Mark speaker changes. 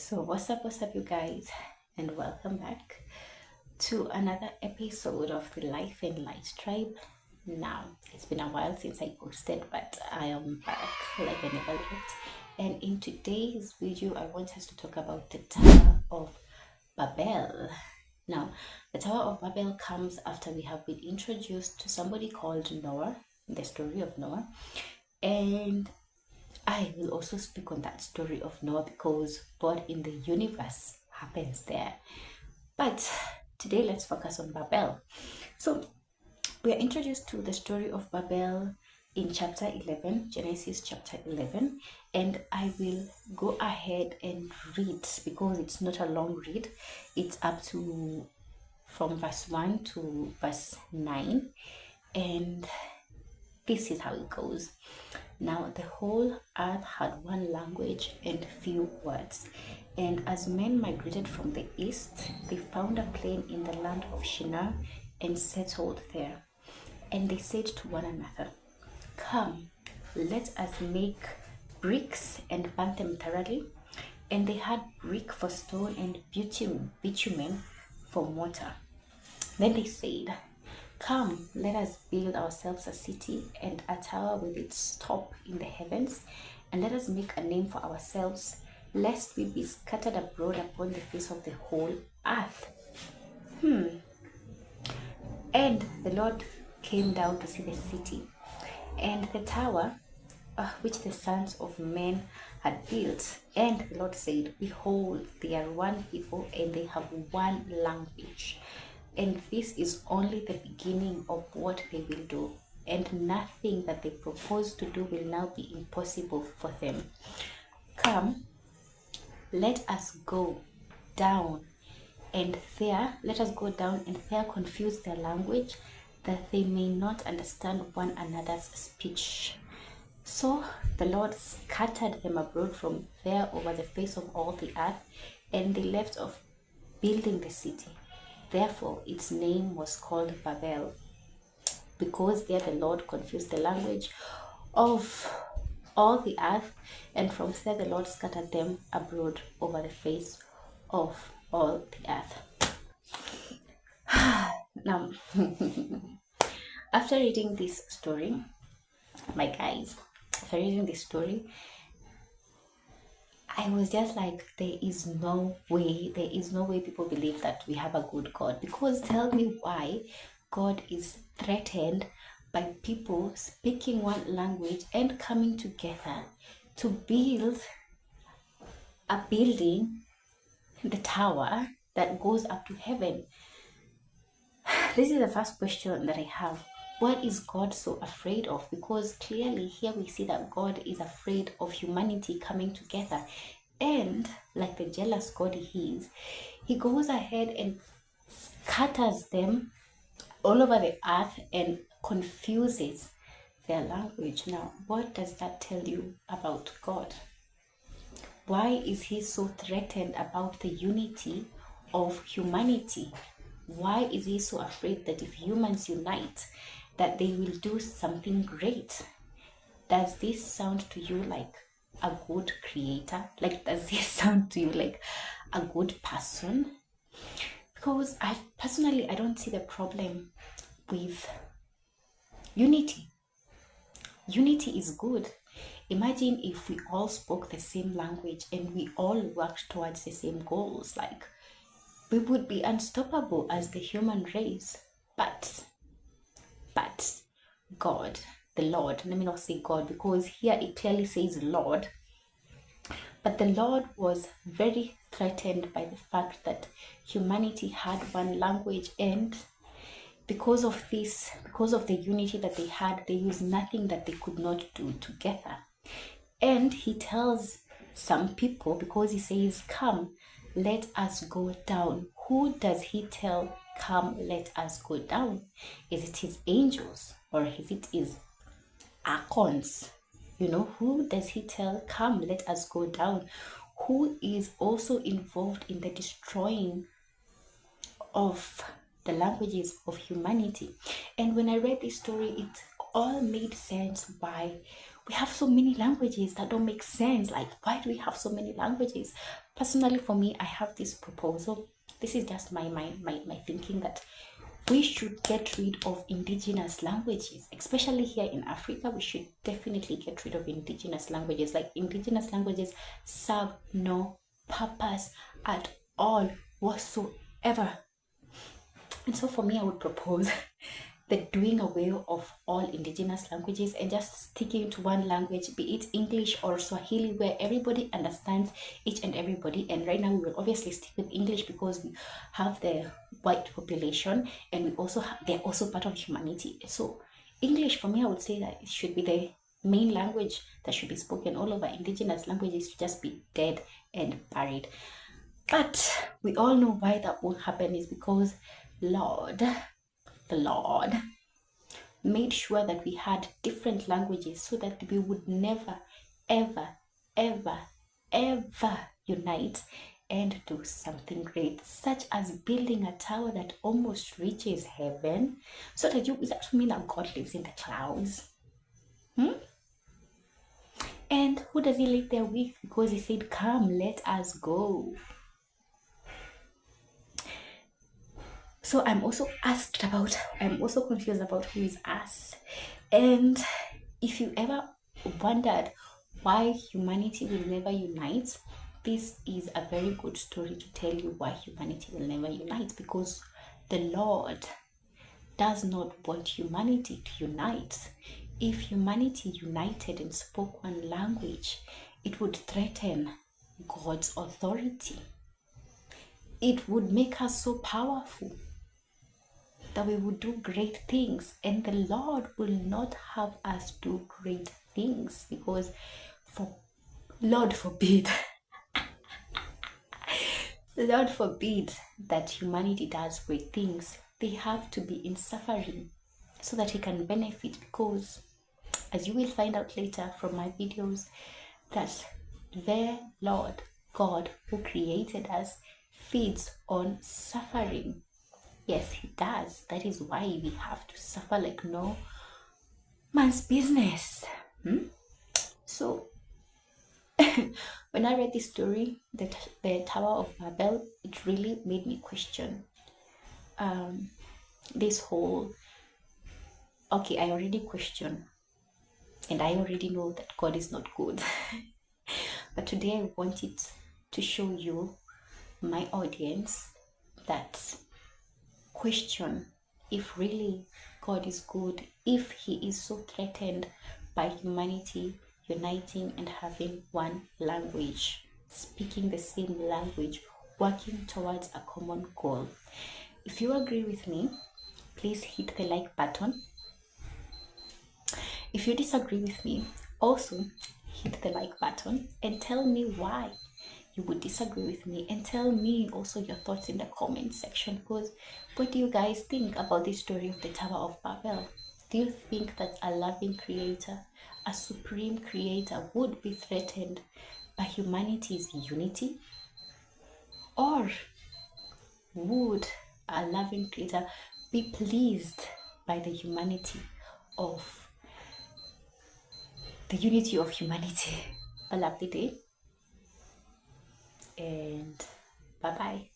Speaker 1: So, what's up, you guys, and welcome back to another episode of the Life and Light Tribe. Now, it's been a while since I posted, but I am back like I never left. And in today's video, I want us to talk about the Tower of Babel. Now, the Tower of Babel comes after we have been introduced to somebody called Noah, the story of Noah, and I will also speak on that story of Noah because God in the universe happens there. But today, let's focus on Babel. So, we are introduced to the story of Babel in chapter 11, Genesis chapter 11, and I will go ahead and read because it's not a long read. It's up to from verse 1 to verse 9, and this is how it goes. Now the whole earth had one language and few words. And as men migrated from the east, they found a plain in the land of Shinar and settled there. And they said to one another, "Come, let us make bricks and burn them thoroughly." And they had brick for stone and bitumen for mortar. Then they said, "Come, let us build ourselves a city and a tower with its top in the heavens, and let us make a name for ourselves, lest we be scattered abroad upon the face of the whole earth." And the Lord came down to see the city and the tower which the sons of men had built. And the Lord said, "Behold, they are one people, and they have one language. And this is only the beginning of what they will do. And nothing that they propose to do will now be impossible for them. Come, let us go down let us go down and there confuse their language, that they may not understand one another's speech." So the Lord scattered them abroad from there over the face of all the earth, and they left off building the city. Therefore its name was called Babel, because there the Lord confused the language of all the earth, and from there the Lord scattered them abroad over the face of all the earth. Now, after reading this story, my guys, after reading this story, I was just like, there is no way people believe that we have a good God. Because tell me why God is threatened by people speaking one language and coming together to build a building, the tower that goes up to heaven. This is the first question that I have. What is God so afraid of? Because clearly here we see that God is afraid of humanity coming together. And like the jealous God he is, he goes ahead and scatters them all over the earth and confuses their language. Now, what does that tell you about God? Why is he so threatened about the unity of humanity? Why is he so afraid that if humans unite, that they will do something great? Does this sound to you like a good creator? Like, does this sound to you like a good person? Because I don't see the problem with unity. Unity is good. Imagine if we all spoke the same language and we all worked towards the same goals. Like, we would be unstoppable as the human race. But God, the Lord, let me not say God, because here it clearly says Lord, but the Lord was very threatened by the fact that humanity had one language, and because of this, because of the unity that they had, there was nothing that they could not do together. And he tells some people, because he says, "Come, let us go down." Who does he tell, "Come, let us go down"? Is it his angels, or is it his archons? Who does he tell, "Come, let us go down"? Who is also involved in the destroying of the languages of humanity? And when I read this story, it all made sense why We have so many languages that don't make sense. Like, why do we have so many languages? Personally, for me, I have this proposal. This is just my thinking that we should get rid of indigenous languages, especially here in Africa. We should definitely get rid of indigenous languages. Like, indigenous languages serve no purpose at all whatsoever. And so for me, I would propose the doing away of all indigenous languages and just sticking to one language, be it English or Swahili, where everybody understands each and everybody. And right now we will obviously stick with English because we have the white population, and we also they're also part of humanity. So English, for me, I would say that it should be the main language that should be spoken all over. Indigenous languages should just be dead and buried. But we all know why that won't happen is because the Lord made sure that we had different languages so that we would never, ever, ever, ever unite and do something great, such as building a tower that almost reaches heaven. So that does that mean that God lives in the clouds? And who does he live there with? Because he said, come, let us go. So I'm also confused about who is us. And if you ever wondered why humanity will never unite, this is a very good story to tell you why humanity will never unite. Because the Lord does not want humanity to unite. If humanity united and spoke one language, it would threaten God's authority. It would make us so powerful that we would do great things, and the Lord will not have us do great things, because Lord forbid Lord forbid that humanity does great things. They have to be in suffering so that he can benefit, because as you will find out later from my videos, that the Lord God who created us feeds on suffering. Yes, he does. That is why we have to suffer like no man's business. So, when I read this story, the Tower of Babel, it really made me question this whole. Okay, I already question, and I already know that God is not good. But today I wanted to show you, my audience, that question if really God is good, if he is so threatened by humanity uniting and having one language, speaking the same language, working towards a common goal. If you agree with me, please hit the like button. If you disagree with me, also hit the like button and tell me why you would disagree with me, and tell me also your thoughts in the comment section. Because what do you guys think about this story of the Tower of Babel? Do you think that a loving creator, a supreme creator, would be threatened by humanity's unity? Or would a loving creator be pleased by the humanity of the unity of humanity? A lovely day, and bye bye.